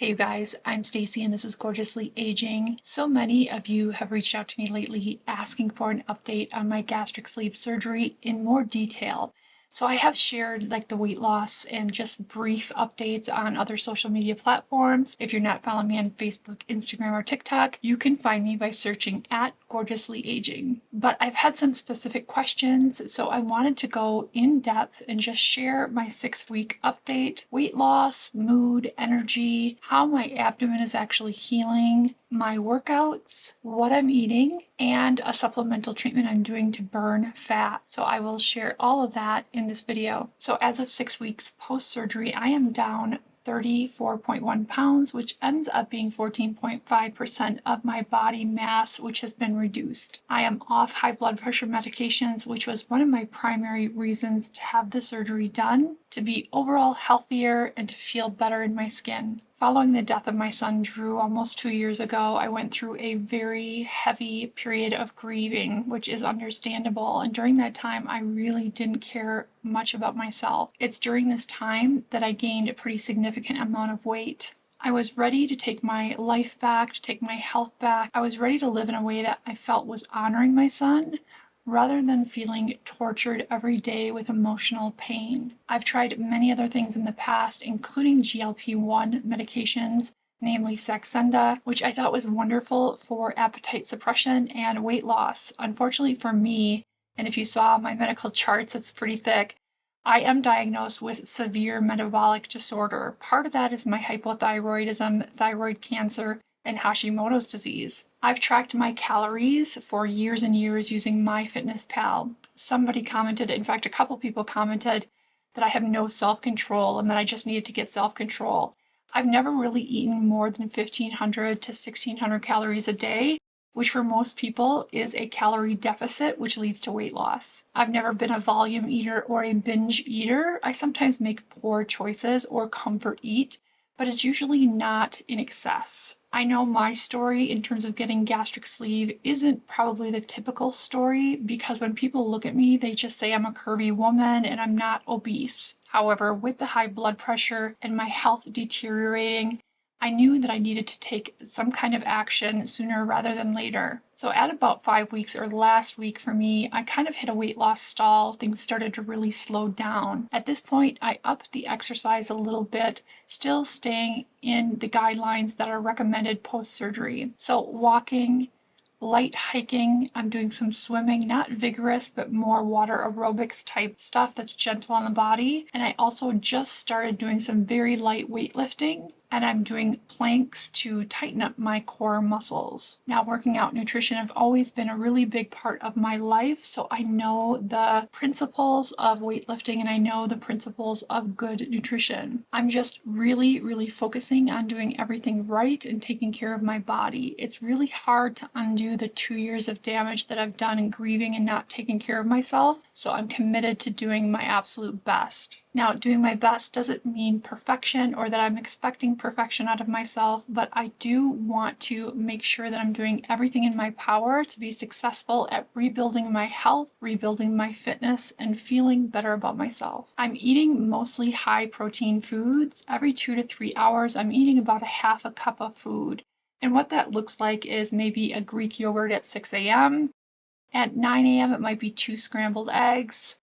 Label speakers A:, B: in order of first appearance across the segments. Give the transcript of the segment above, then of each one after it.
A: Hey you guys, I'm Stacy and this is Gorgeously Aging. So many of you have reached out to me lately asking for an update on my gastric sleeve surgery in more detail. So I have shared like the weight loss and just brief updates on other social media platforms. If you're not following me on Facebook, Instagram, or TikTok, you can find me by searching at Gorgeously Aging. But I've had some specific questions, so I wanted to go in depth and just share my 6-week update, weight loss, mood, energy, how my abdomen is actually healing, my workouts, what I'm eating, and a supplemental treatment I'm doing to burn fat. So I will share all of that in this video. So as of 6 weeks post-surgery, I am down 34.1 pounds, which ends up being 14.5% of my body mass, which has been reduced. I am off high blood pressure medications, which was one of my primary reasons to have the surgery done, to be overall healthier and to feel better in my skin. Following the death of my son Drew almost 2 years ago, I went through a very heavy period of grieving, which is understandable. And during that time, I really didn't care much about myself. It's during this time that I gained a pretty significant amount of weight. I was ready to take my life back, to take my health back. I was ready to live in a way that I felt was honoring my son, rather than feeling tortured every day with emotional pain. I've tried many other things in the past, including GLP-1 medications, namely Saxenda, which I thought was wonderful for appetite suppression and weight loss. Unfortunately for me, and if you saw my medical charts, it's pretty thick, I am diagnosed with severe metabolic disorder. Part of that is my hypothyroidism, thyroid cancer, and Hashimoto's disease. I've tracked my calories for years and years using MyFitnessPal. Somebody commented, in fact, a couple people commented that I have no self-control and that I just needed to get self-control. I've never really eaten more than 1,500 to 1,600 calories a day, which for most people is a calorie deficit, which leads to weight loss. I've never been a volume eater or a binge eater. I sometimes make poor choices or comfort eat, but it's usually not in excess. I know my story in terms of getting gastric sleeve isn't probably the typical story, because when people look at me, they just say I'm a curvy woman and I'm not obese. However, with the high blood pressure and my health deteriorating, I knew that I needed to take some kind of action sooner rather than later. So at about 5 weeks, or last week for me, I kind of hit a weight loss stall. Things started to really slow down. At this point, I upped the exercise a little bit, still staying in the guidelines that are recommended post-surgery. So walking, light hiking, I'm doing some swimming, not vigorous, but more water aerobics type stuff that's gentle on the body. And I also just started doing some very light weightlifting, and I'm doing planks to tighten up my core muscles. Now, working out, nutrition have always been a really big part of my life, so I know the principles of weightlifting and I know the principles of good nutrition. I'm just really focusing on doing everything right and taking care of my body. It's really hard to undo the 2 years of damage that I've done in grieving and not taking care of myself, so I'm committed to doing my absolute best. Now, doing my best doesn't mean perfection or that I'm expecting perfection out of myself, but I do want to make sure that I'm doing everything in my power to be successful at rebuilding my health, rebuilding my fitness, and feeling better about myself. I'm eating mostly high protein foods. Every 2 to 3 hours, I'm eating about a half a cup of food. And what that looks like is maybe a Greek yogurt at 6 a.m. At 9 a.m., it might be 2 scrambled eggs.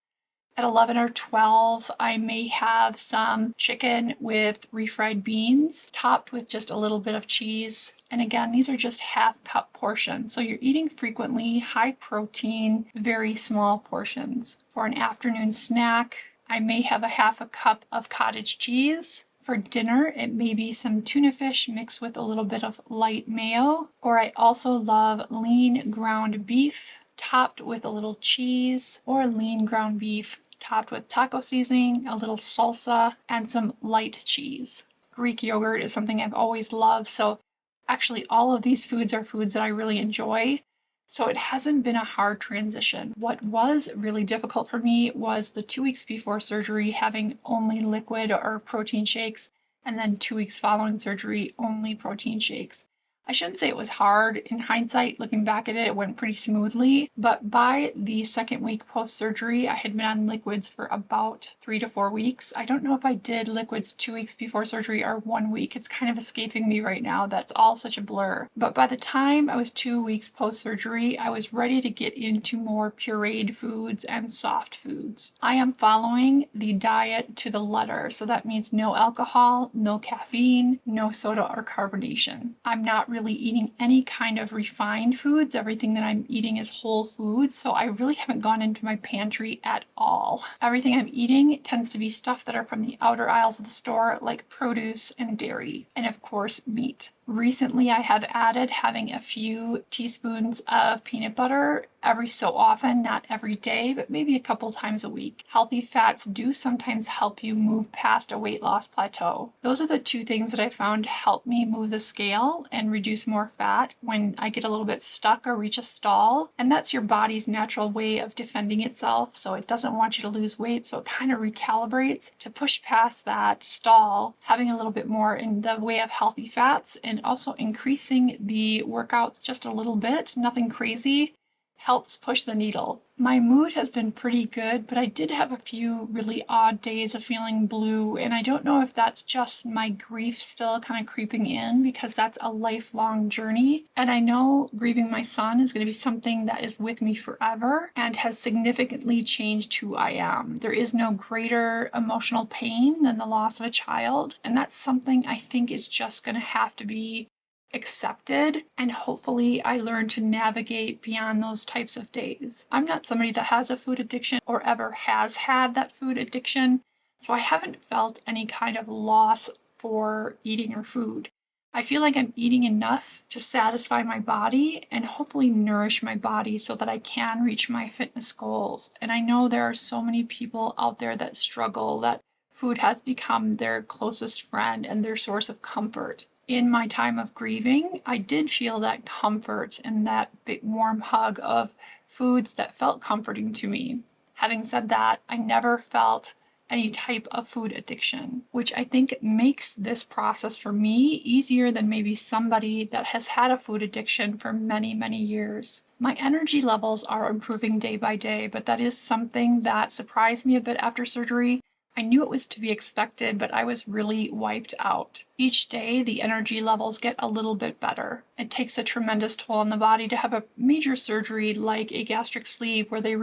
A: At 11 or 12, I may have some chicken with refried beans, topped with just a little bit of cheese. And again, these are just half cup portions. So you're eating frequently, high protein, very small portions. For an afternoon snack, I may have a half a cup of cottage cheese. For dinner, it may be some tuna fish mixed with a little bit of light mayo. Or I also love lean ground beef topped with a little cheese, or lean ground beef topped with taco seasoning, a little salsa, and some light cheese. Greek yogurt is something I've always loved, so actually all of these foods are foods that I really enjoy. So it hasn't been a hard transition. What was really difficult for me was the 2 weeks before surgery having only liquid or protein shakes, and then 2 weeks following surgery only protein shakes. I shouldn't say it was hard. In hindsight, looking back at it, it went pretty smoothly. But by the second week post-surgery, I had been on liquids for about 3 to 4 weeks. I don't know if I did liquids 2 weeks before surgery or 1 week. It's kind of escaping me right now. That's all such a blur. But by the time I was 2 weeks post-surgery, I was ready to get into more pureed foods and soft foods. I am following the diet to the letter. So that means no alcohol, no caffeine, no soda or carbonation. I'm not really eating any kind of refined foods. Everything that I'm eating is whole foods, so I really haven't gone into my pantry at all. Everything I'm eating tends to be stuff that are from the outer aisles of the store, like produce and dairy, and of course meat. Recently, I have added having a few teaspoons of peanut butter every so often, not every day, but maybe a couple times a week. Healthy fats do sometimes help you move past a weight loss plateau. Those are the two things that I found help me move the scale and reduce more fat when I get a little bit stuck or reach a stall. And that's your body's natural way of defending itself. So it doesn't want you to lose weight. So it kind of recalibrates to push past that stall, having a little bit more in the way of healthy fats and also increasing the workouts just a little bit, nothing crazy, helps push the needle. My mood has been pretty good, but I did have a few really odd days of feeling blue, and I don't know if that's just my grief still kind of creeping in, because that's a lifelong journey. And I know grieving my son is going to be something that is with me forever and has significantly changed who I am. There is no greater emotional pain than the loss of a child, and that's something I think is just going to have to be accepted, and hopefully I learn to navigate beyond those types of days. I'm not somebody that has a food addiction or ever has had that food addiction, so I haven't felt any kind of loss for eating or food. I feel like I'm eating enough to satisfy my body and hopefully nourish my body so that I can reach my fitness goals. And I know there are so many people out there that struggle, that food has become their closest friend and their source of comfort. In my time of grieving, I did feel that comfort and that big warm hug of foods that felt comforting to me. Having said that, I never felt any type of food addiction, which I think makes this process for me easier than maybe somebody that has had a food addiction for many, many years. My energy levels are improving day by day, but that is something that surprised me a bit after surgery. I knew it was to be expected, but I was really wiped out. Each day, the energy levels get a little bit better. It takes a tremendous toll on the body to have a major surgery like a gastric sleeve where they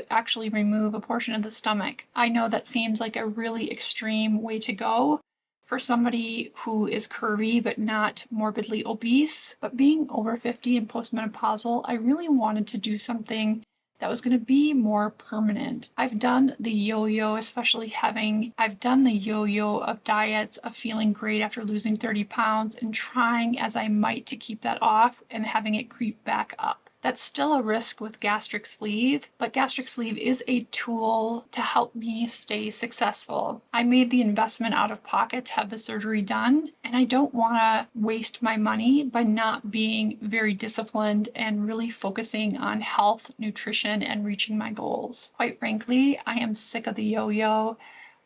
A: actually remove a portion of the stomach. I know that seems like a really extreme way to go for somebody who is curvy but not morbidly obese. But being over 50 and postmenopausal, I really wanted to do something that was going to be more permanent. I've done the yo-yo, I've done the yo-yo of diets, of feeling great after losing 30 pounds and trying as I might to keep that off and having it creep back up. That's still a risk with gastric sleeve, but gastric sleeve is a tool to help me stay successful. I made the investment out of pocket to have the surgery done, and I don't want to waste my money by not being very disciplined and really focusing on health, nutrition, and reaching my goals. Quite frankly, I am sick of the yo-yo.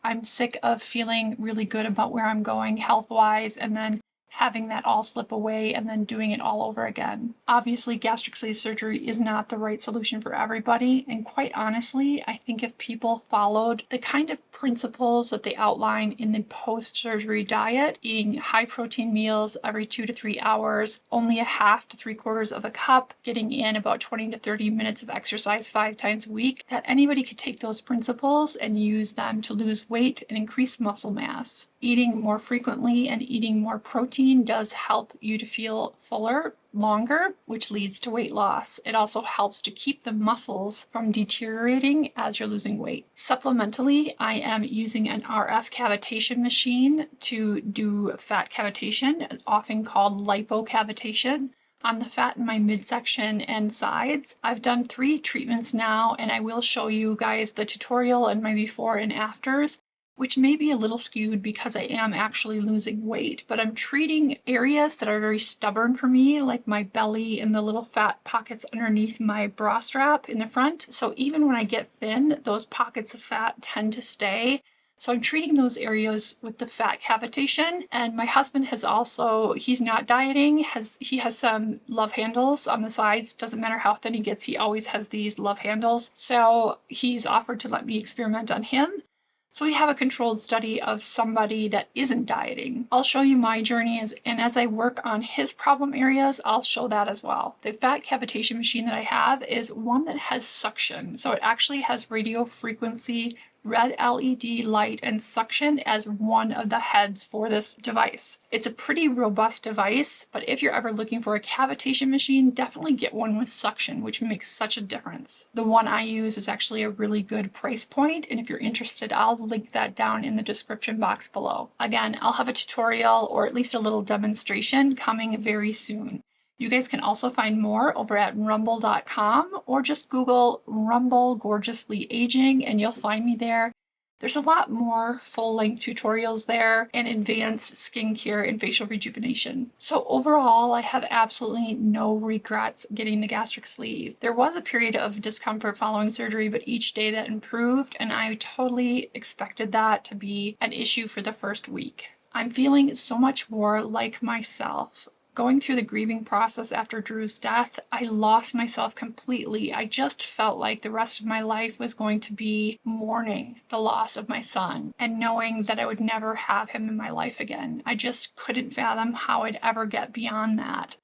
A: I'm sick of feeling really good about where I'm going health-wise and then having that all slip away and then doing it all over again. Obviously, gastric sleeve surgery is not the right solution for everybody, and quite honestly, I think if people followed the kind of principles that they outline in the post-surgery diet, eating high-protein meals every 2 to 3 hours, only a half to 3/4 of a cup, getting in about 20 to 30 minutes of exercise 5 times a week, that anybody could take those principles and use them to lose weight and increase muscle mass. Eating more frequently and eating more protein does help you to feel fuller longer, which leads to weight loss. It also helps to keep the muscles from deteriorating as you're losing weight. Supplementally, I am using an RF cavitation machine to do fat cavitation, often called lipocavitation, on the fat in my midsection and sides. I've done 3 treatments now, and I will show you guys the tutorial and my before and afters, which may be a little skewed because I am actually losing weight, but I'm treating areas that are very stubborn for me, like my belly and the little fat pockets underneath my bra strap in the front. So even when I get thin, those pockets of fat tend to stay. So I'm treating those areas with the fat cavitation. And my husband has also, he's not dieting, he has some love handles on the sides. Doesn't matter how thin he gets, he always has these love handles. So he's offered to let me experiment on him. So we have a controlled study of somebody that isn't dieting. I'll show you my journey, and as I work on his problem areas, I'll show that as well. The fat cavitation machine that I have is one that has suction. So it actually has radio frequency, red LED light, and suction as one of the heads for this device. It's a pretty robust device, but if you're ever looking for a cavitation machine, definitely get one with suction, which makes such a difference. The one I use is actually a really good price point, and if you're interested, I'll link that down in the description box below. Again, I'll have a tutorial or at least a little demonstration coming very soon. You guys can also find more over at rumble.com or just Google Rumble Gorgeously Aging and you'll find me there. There's a lot more full-length tutorials there and advanced skincare and facial rejuvenation. So overall, I have absolutely no regrets getting the gastric sleeve. There was a period of discomfort following surgery, but each day that improved, and I totally expected that to be an issue for the first week. I'm feeling so much more like myself. Going through the grieving process after Drew's death, I lost myself completely. I just felt like the rest of my life was going to be mourning the loss of my son and knowing that I would never have him in my life again. I just couldn't fathom how I'd ever get beyond that.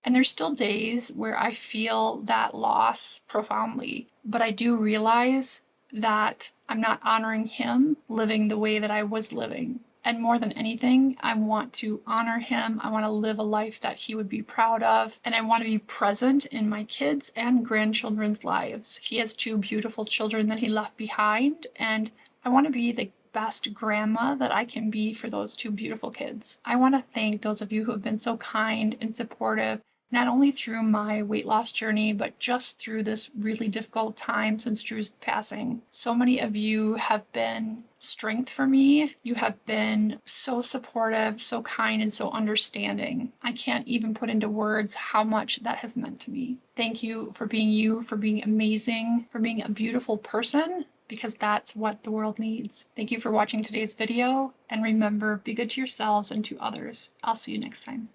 A: And there's still days where I feel that loss profoundly, but I do realize that I'm not honoring him living the way that I was living. And more than anything, I want to honor him. I want to live a life that he would be proud of. And I want to be present in my kids' and grandchildren's lives. He has 2 beautiful children that he left behind. And I want to be the best grandma that I can be for those 2 beautiful kids. I want to thank those of you who have been so kind and supportive, not only through my weight loss journey, but just through this really difficult time since Drew's passing. So many of you have been strength for me. You have been so supportive, so kind, and so understanding. I can't even put into words how much that has meant to me. Thank you, for being amazing, for being a beautiful person, because that's what the world needs. Thank you for watching today's video, and remember, be good to yourselves and to others. I'll see you next time.